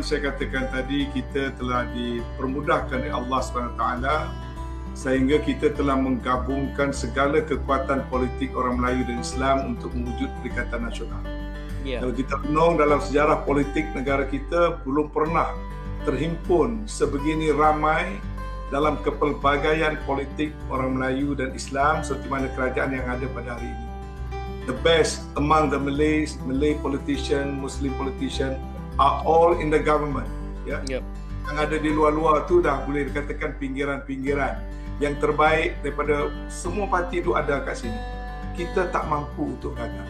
yang saya katakan tadi, kita telah dipermudahkan oleh Allah SWT sehingga kita telah menggabungkan segala kekuatan politik orang Melayu dan Islam untuk mewujud Perikatan Nasional. Kalau kita renung dalam sejarah politik negara kita, belum pernah terhimpun sebegini ramai dalam kepelbagaian politik orang Melayu dan Islam seperti mana kerajaan yang ada pada hari ini. The best among the Malay politician, Muslim politician are all in the government. Yang ada di luar-luar tu dah boleh dikatakan pinggiran-pinggiran. Yang terbaik daripada semua parti itu ada kat sini. Kita tak mampu untuk gagal.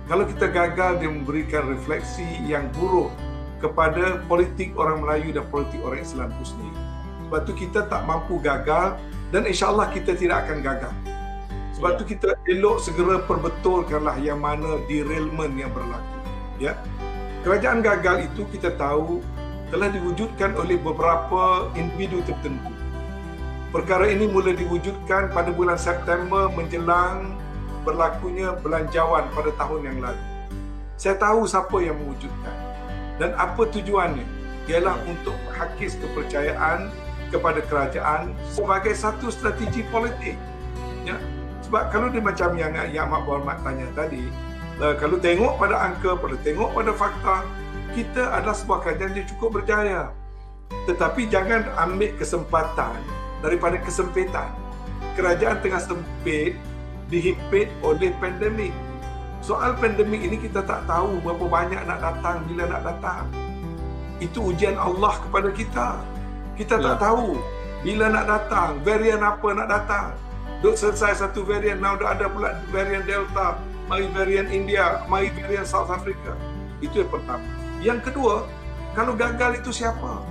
Kalau kita gagal, dia memberikan refleksi yang buruk kepada politik orang Melayu dan politik orang Islam itu sendiri. Sebab tu kita tak mampu gagal dan insya-Allah kita tidak akan gagal. Sebab tu kita elok segera perbetulkanlah yang mana derailment yang berlaku. Kerajaan gagal itu kita tahu telah diwujudkan oleh beberapa individu tertentu. Perkara ini mula diwujudkan pada bulan September menjelang berlakunya belanjawan pada tahun yang lalu. Saya tahu siapa yang mewujudkan dan apa tujuannya. Ialah untuk menghakis kepercayaan kepada kerajaan sebagai satu strategi politik. Sebab kalau dia macam yang Mak Berhormat tanya tadi, kalau tengok pada angka, tengok pada fakta, kita adalah sebuah kerajaan yang cukup berjaya. Tetapi jangan ambil kesempatan daripada kesempitan. Kerajaan tengah sempit, dihimpit oleh pandemik. Soal pandemik ini kita tak tahu berapa banyak nak datang, bila nak datang. Itu ujian Allah kepada kita. Kita tak tahu bila nak datang, varian apa nak datang. Duk selesai satu varian, now dah ada pula varian Delta, mari varian India, mari varian South Africa. Itu yang pertama. Yang kedua, kalau gagal itu siapa?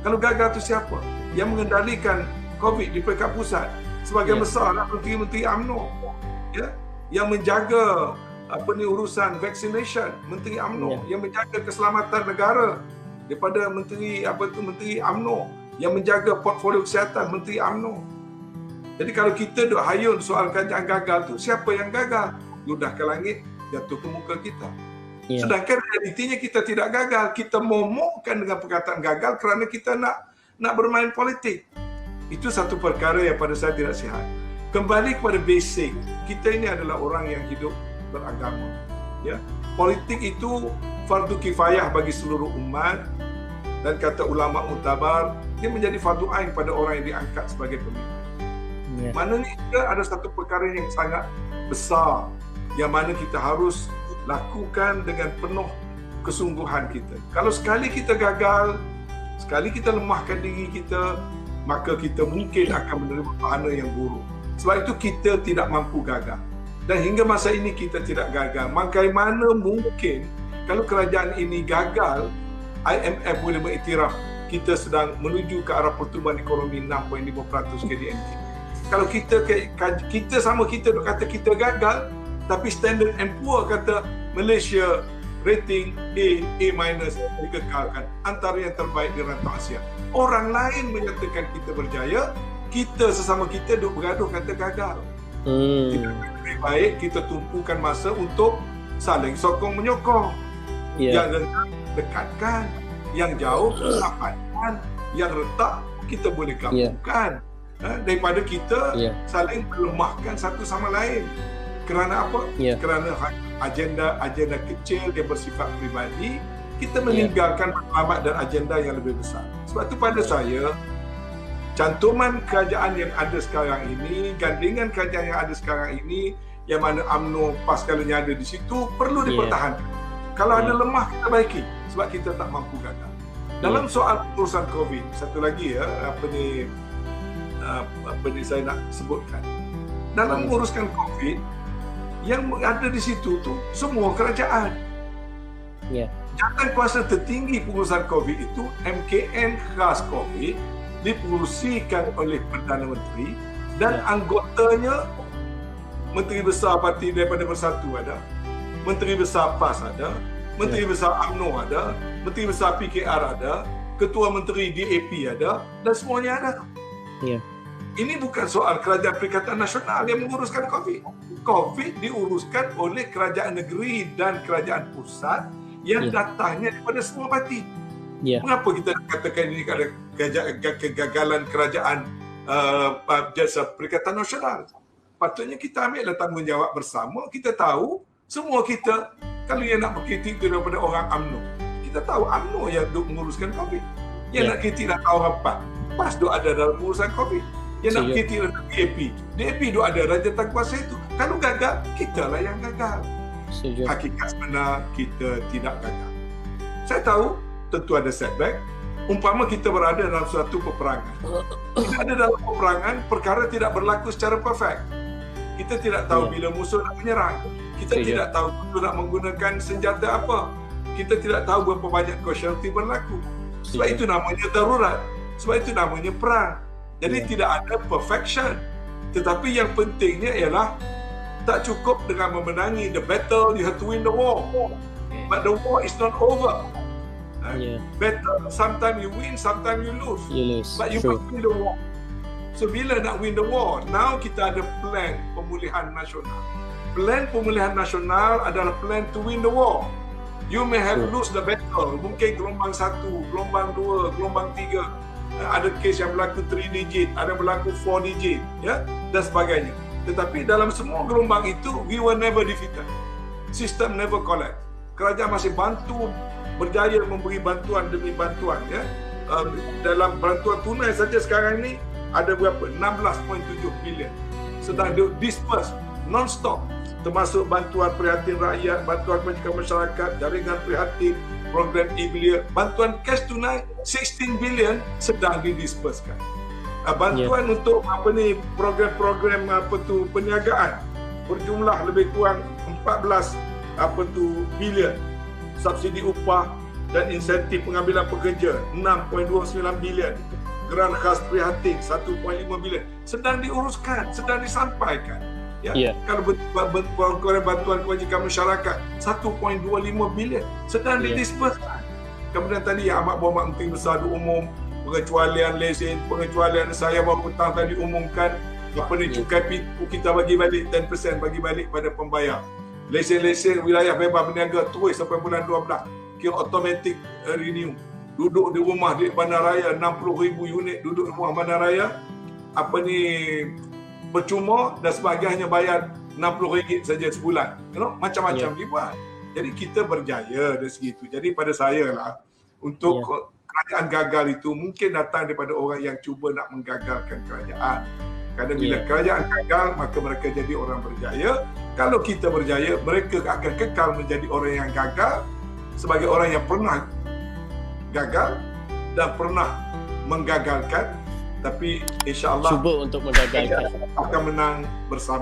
Kalau gagal itu siapa? Yang mengendalikan COVID di peringkat pusat sebagian besar adalah menteri-menteri UMNO. Yang menjaga urusan vaccination, menteri UMNO. Yang menjaga keselamatan negara daripada menteri UMNO. Yang menjaga portfolio kesihatan, menteri UMNO. Jadi kalau kita duk hayun soal kerajaan gagal tu, siapa yang gagal? Ludah ke langit, jatuh ke muka kita. Sedangkan realitinya kita tidak gagal. Kita momokkan dengan perkataan gagal kerana kita nak bermain politik. Itu satu perkara yang pada saya tidak sihat. Kembali kepada basic, kita ini adalah orang yang hidup beragama. Politik itu fardu kifayah bagi seluruh umat, dan kata ulama mutabar, dia menjadi fardu ain pada orang yang diangkat sebagai pemimpin. Maknanya kita ada satu perkara yang sangat besar yang mana kita harus lakukan dengan penuh kesungguhan kita. Kalau sekali kita gagal, sekali kita lemahkan diri kita, maka kita mungkin akan menerima pahala yang buruk. Sebab itu kita tidak mampu gagal. Dan hingga masa ini kita tidak gagal. Bagaimana mungkin kalau kerajaan ini gagal, IMF boleh mengiktiraf kita sedang menuju ke arah pertumbuhan ekonomi 6.5% KDNT. Kalau kita duk kata kita gagal, tapi Standard & Poor kata Malaysia rating A- dikekalkan, antara yang terbaik di rantau Asia. Orang lain menyatakan kita berjaya, kita sesama kita duk bergaduh kata gagal. Lebih baik kita tumpukan masa untuk saling sokong menyokong. Yang dekatkan, yang jauh rapatkan, yang retak kita boleh gabungkan. Daripada kita saling melemahkan satu sama lain. Kerana apa? Kerana agenda kecil yang bersifat pribadi, kita meninggalkan matlamat dan agenda yang lebih besar. Sebab itu pada saya, cantuman kerajaan yang ada sekarang ini, gandingan kerajaan yang ada sekarang ini, yang mana UMNO paskalanya ada di situ, perlu dipertahankan. Kalau ada lemah, kita baiki. Sebab kita tak mampu gagal. Dalam soal urusan COVID, satu lagi apa ni saya nak sebutkan. Dalam menguruskan COVID, yang ada di situ tu semua kerajaan. Jawatan kuasa tertinggi pengurusan COVID itu, MKN khas COVID, dipengerusikan oleh Perdana Menteri dan anggotanya Menteri Besar Parti daripada Bersatu ada, Menteri Besar PAS ada, Menteri Besar UMNO ada, Menteri Besar PKR ada, Ketua Menteri DAP ada, dan semuanya ada. Ini bukan soal kerajaan Perikatan Nasional yang menguruskan COVID. COVID diuruskan oleh kerajaan negeri dan kerajaan pusat yang datangnya daripada semua parti. Ya. Mengapa kita katakan ini ada kegagalan kerajaan Perikatan Nasional? Patutnya kita ambil tanggungjawab bersama. Kita tahu semua kita, kalau yang nak berkritik itu daripada orang UMNO, kita tahu UMNO yang duk menguruskan COVID. Yang nak kritik dah tahu orang PAS duk ada dalam urusan COVID. Yang nak kritik dalam DAP duk ada rajatan kuasa itu. Kalau gagal, kita lah yang gagal. Hakikat sebenar, kita tidak gagal. Saya tahu tentu ada setback. Umpama kita berada dalam suatu peperangan. Kita ada dalam peperangan, perkara tidak berlaku secara perfect. Kita tidak tahu bila musuh nak menyerang. Kita tidak tahu musuh nak menggunakan senjata apa. Kita tidak tahu berapa banyak casualty berlaku. Sebab itu namanya darurat. Sebab itu namanya perang. Jadi tidak ada perfection. Tetapi yang pentingnya ialah tak cukup dengan memenangi the battle, you have to win the war. But the war is not over. Battle, sometimes you win, sometimes you lose. But you must win the war. So bila nak win the war, now kita ada plan pemulihan nasional. Plan pemulihan nasional adalah plan to win the war. You may have lose the battle. Mungkin gelombang 1, gelombang 2, gelombang 3. Ada kes yang berlaku 3 digit, ada berlaku 4 digit, ya, dan sebagainya. Tetapi dalam semua gelombang itu, we were never defeated. System never collapse. Kerajaan masih berjaya memberi bantuan demi bantuan, ya. Dalam bantuan tunai saja sekarang ni ada berapa? 16.7 bilion sedang disperse non-stop, termasuk bantuan prihatin rakyat, bantuan kebajikan masyarakat, jaringan prihatin, program e-belia, bantuan cash tunai 16 bilion sedang didisperskan. Bantuan untuk program-program perniagaan berjumlah lebih kurang 14 bilion. Subsidi upah dan insentif pengambilan pekerja 6.29 bilion. Geran khas prihatin 1.5 bilion sedang diuruskan, sedang disampaikan. Kalau program bantuan kebajikan masyarakat 1.25 bilion sedang didisperskan. Kemudian tadi yang amat berhormat Menteri Besar diumum pengecualian lesen, pengecualian saya baru petang tadi umumkan cukai pitu kita bagi balik 10% bagi balik pada pembayar. Lesen-lesen wilayah bebas berniaga terus sampai bulan 12 kira automatic renew. Duduk di rumah di bandaraya 60,000 unit duduk di rumah bandaraya percuma dan sebagainya bayar RM60 saja sebulan. Macam-macam dibuat. Jadi kita berjaya dari segi itu. Jadi pada saya lah untuk kerajaan gagal itu mungkin datang daripada orang yang cuba nak menggagalkan kerajaan. Kerana bila kerajaan gagal maka mereka jadi orang berjaya. Kalau kita berjaya mereka akan kekal menjadi orang yang gagal sebagai orang yang pernah gagal dan pernah menggagalkan, tapi insya-Allah cuba untuk menggagalkan akan menang bersama.